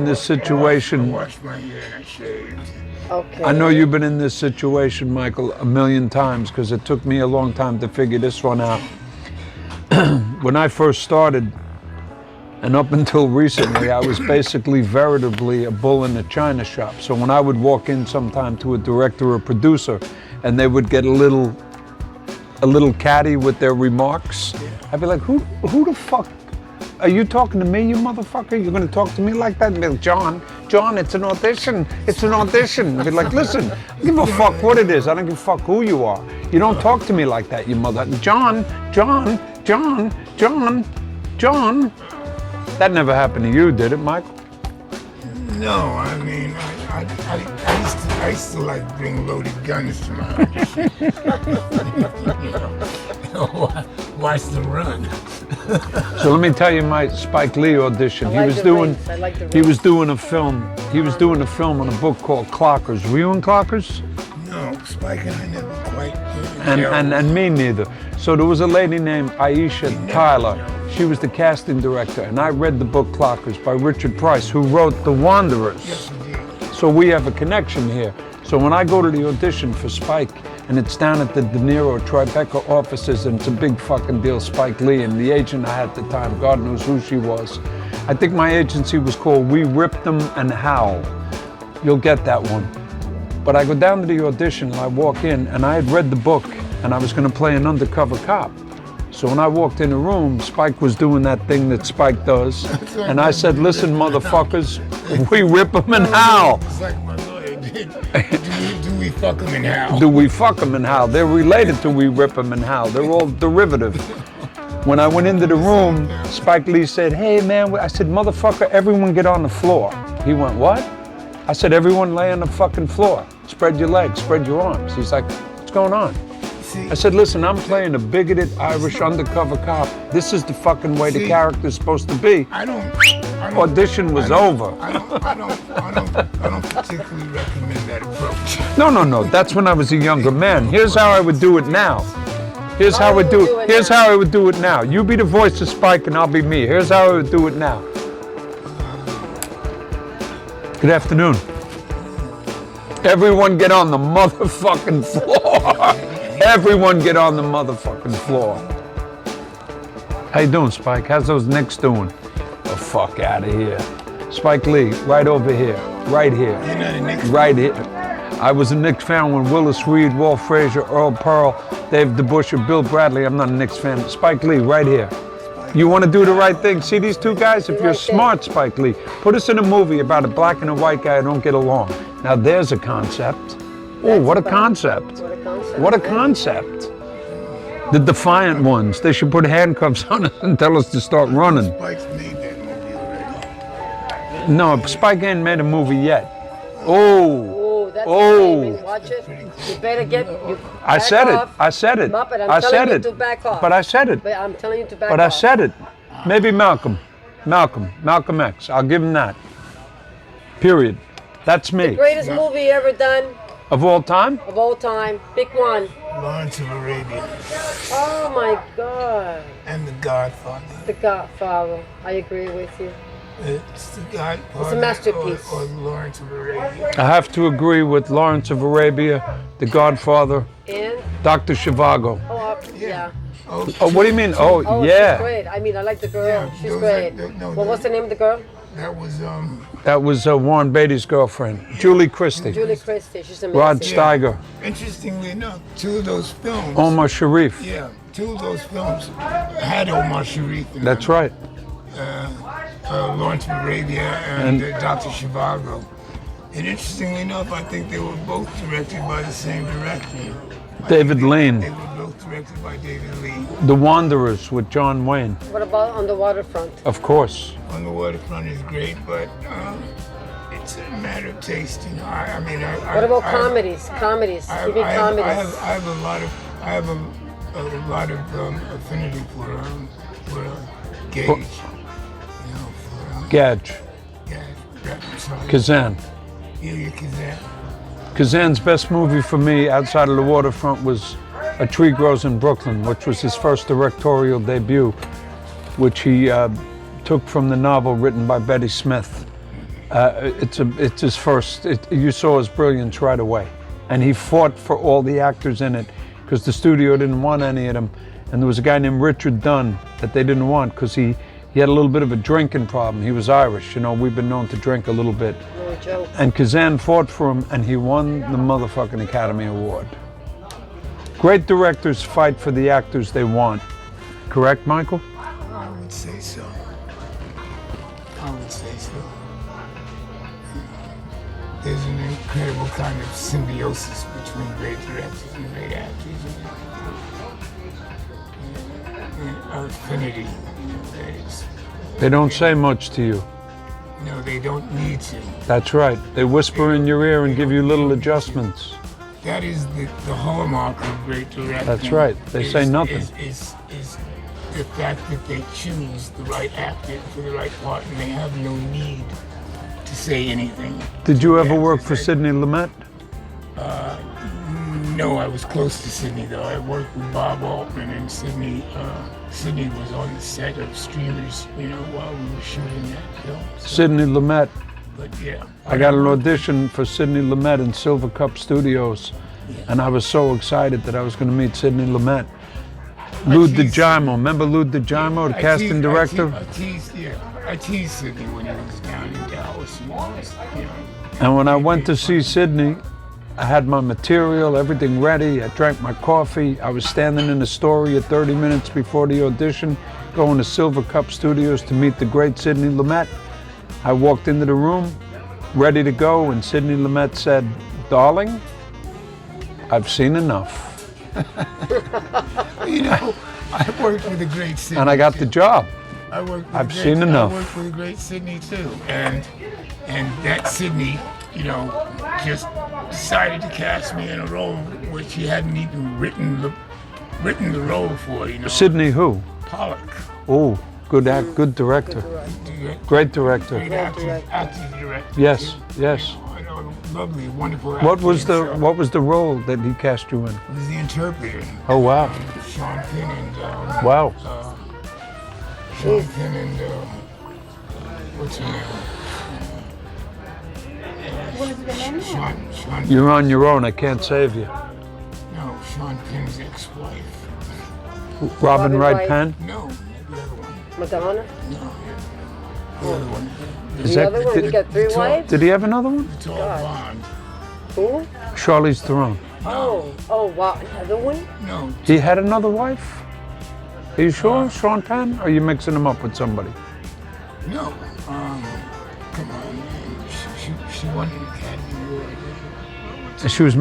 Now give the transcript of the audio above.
this situation. I washed my hair and I shaved. Okay. I know you've been in this situation, Michael, a million times because it took me a long time to figure this one out. When I first started, and up until recently, I was basically veritably a bull in a china shop. So when I would walk in sometime to a director or producer, and they would get a little catty with their remarks, I'd be like, who the fuck? Are you talking to me, you motherfucker? You're gonna talk to me like that? And be like, John, it's an audition. It's an audition. I'd be like, listen, I don't give a fuck what it is. I don't give a fuck who you are. You don't talk to me like that, you mother. John. That never happened to you, did it, Michael? No, I mean, I used to like bring loaded guns to my audition. Watch them run. So let me tell you my Spike Lee audition. He was doing a film. He was doing a film on a book called Clockers. Were you in Clockers? No, Spike and I never quite. And me neither. So there was a lady named Aisha Tyler. She was the casting director, and I read the book Clockers by Richard Price, who wrote The Wanderers. Yes, indeed. So we have a connection here. So when I go to the audition for Spike, and it's down at the De Niro Tribeca offices, and it's a big fucking deal, Spike Lee, and the agent I had at the time, God knows who she was. I think my agency was called We Ripped Them and Howl. You'll get that one. But I go down to the audition, and I walk in, and I had read the book, and I was gonna play an undercover cop. So when I walked in the room, Spike was doing that thing that Spike does, and I said, listen, motherfuckers, we rip them and howl. It's like my lawyer did. Do we fuck them and howl? Do we fuck them and howl? They're related to we rip them and howl. They're all derivative. When I went into the room, Spike Lee said, hey man, I said, motherfucker, everyone get on the floor. He went, what? I said, everyone lay on the fucking floor. Spread your legs, spread your arms. He's like, what's going on? I said, listen, I'm playing a bigoted Irish undercover cop. This is the fucking way the character's supposed to be. I don't Audition was over. I don't particularly recommend that approach. No. That's when I was a younger man. Here's how I would do it now. Here's how I would do it now. You be the voice of Spike and I'll be me. Here's how I would do it now. Good afternoon. Everyone get on the motherfucking floor. Everyone get on the motherfucking floor. How you doing, Spike? How's those Knicks doing? The fuck out of here. Spike Lee, right over here. Right here. You're not a Knicks fan? Right here. I was a Knicks fan when Willis Reed, Walt Frazier, Earl Pearl, Dave DeBusschere, Bill Bradley. I'm not a Knicks fan. Spike Lee, right here. You want to do the right thing? See these two guys? If you're smart, Spike Lee, put us in a movie about a black and a white guy who don't get along. Now there's a concept. Oh, what a concept. What a concept. The Defiant Ones. They should put handcuffs on us and tell us to start running. Spike's made that movie already. No, Spike ain't made a movie yet. Oh, that's amazing. Watch it. You better get. I said it. I said it. Muppet, I said it. to back off. But I said it. But I'm telling you to back But off. I said it. Maybe Malcolm X. I'll give him that. Period. That's me. The greatest movie ever done. Of all time? Of all time. Pick one. Lawrence of Arabia. Oh my God. And The Godfather. The Godfather. I agree with you. It's The Godfather. It's a masterpiece. Or Lawrence of Arabia. I have to agree with Lawrence of Arabia, The Godfather, And? Dr. Zhivago. Oh, yeah. Oh, what do you mean? Oh, Oh, yeah. she's great. I mean, I like the girl. Yeah, She's those great. are- Well, what's the name of the girl? That was That was Warren Beatty's girlfriend, Julie Christie. Julie Christie. She's amazing. Rod Steiger, Interestingly enough, two of those films. Omar Sharif. Yeah, two of those films had Omar Sharif in That's them. right. Lawrence of Arabia and Dr. Zhivago. And interestingly enough, I think they were both directed by the same director. David Lean. They were both directed by David Lee. The Wanderers with John Wayne. What about On the Waterfront? Of course. On the Waterfront is great, but it's a matter of taste. You know, I mean, What about comedies? Comedies. I TV comedies. have a lot of affinity for Gage. You know, for Gadge. Kazan. Elia Kazan. Kazan's best movie for me outside of The Waterfront was A Tree Grows in Brooklyn, which was his first directorial debut, which he took from the novel written by Betty Smith. It's his first. You saw his brilliance right away, and he fought for all the actors in it because the studio didn't want any of them, and there was a guy named Richard Dunn that they didn't want because he had a little bit of a drinking problem. He was Irish, you know. We've been known to drink a little bit, No joke. and Kazan fought for him, and he won the motherfucking Academy Award. Great directors fight for the actors they want. Correct, Michael? I would say so. I would say so. There's an incredible kind of symbiosis between great directors and great actors. And affinity. They don't say much to you. No, they don't need to. That's right. They whisper in your ear and give you little adjustments. That is the hallmark of great directing. That's right. They say nothing. Is the fact that they choose the right actor for the right part, and they have no need to say anything. Did you ever Yeah, work it's for like- Sidney Lumet? No, I was close to Sidney though. I worked with Bob Altman, and Sidney was on the set of Streamers, you know, while we were shooting that film. So, Sidney Lumet. but yeah, I got an audition for Sidney Lumet in Silver Cup Studios, and I was so excited that I was going to meet Sidney Lumet. Lou teased- DeGimo, remember Lou DeGimo, the casting director? I teased Sidney when he was down in Dallas. And you know, And when I went to see Sidney, I had my material, everything ready. I drank my coffee. I was standing in Astoria 30 minutes before the audition, going to Silver Cup Studios to meet the great Sidney Lumet. I walked into the room, ready to go, and Sidney Lumet said, "Darling, I've seen enough." you know, I worked with a great Sidney. And I got too. the job. I worked with I've a great, seen enough. I worked with a great Sidney too, and that Sidney, you know, just decided to cast me in a role which he hadn't even written the role for. You know, Sidney who? Pollock, Oh, good director. Great director. great acting director. Yes, too. yes. You know, I know, lovely, wonderful. What was actor the himself. role that he cast you in? He was the interpreter. Oh wow. Sean Penn and Wow. Sean Penn and what's her name? Sean. You're on your own. I can't save you. No, Sean Penn's ex-wife. Robin Robin Wright Wright. Penn? No, the other one. Madonna. No, the other one. Is The that- other one, did- you got three Tom- wives? Did he have another one? The tall God. blonde. Who? Charlize Theron. Oh, wow, another one? No, He had another wife? Are you sure, Sean Penn? Or are you mixing him up with somebody? no. Come on, man. She won an Academy Award. She was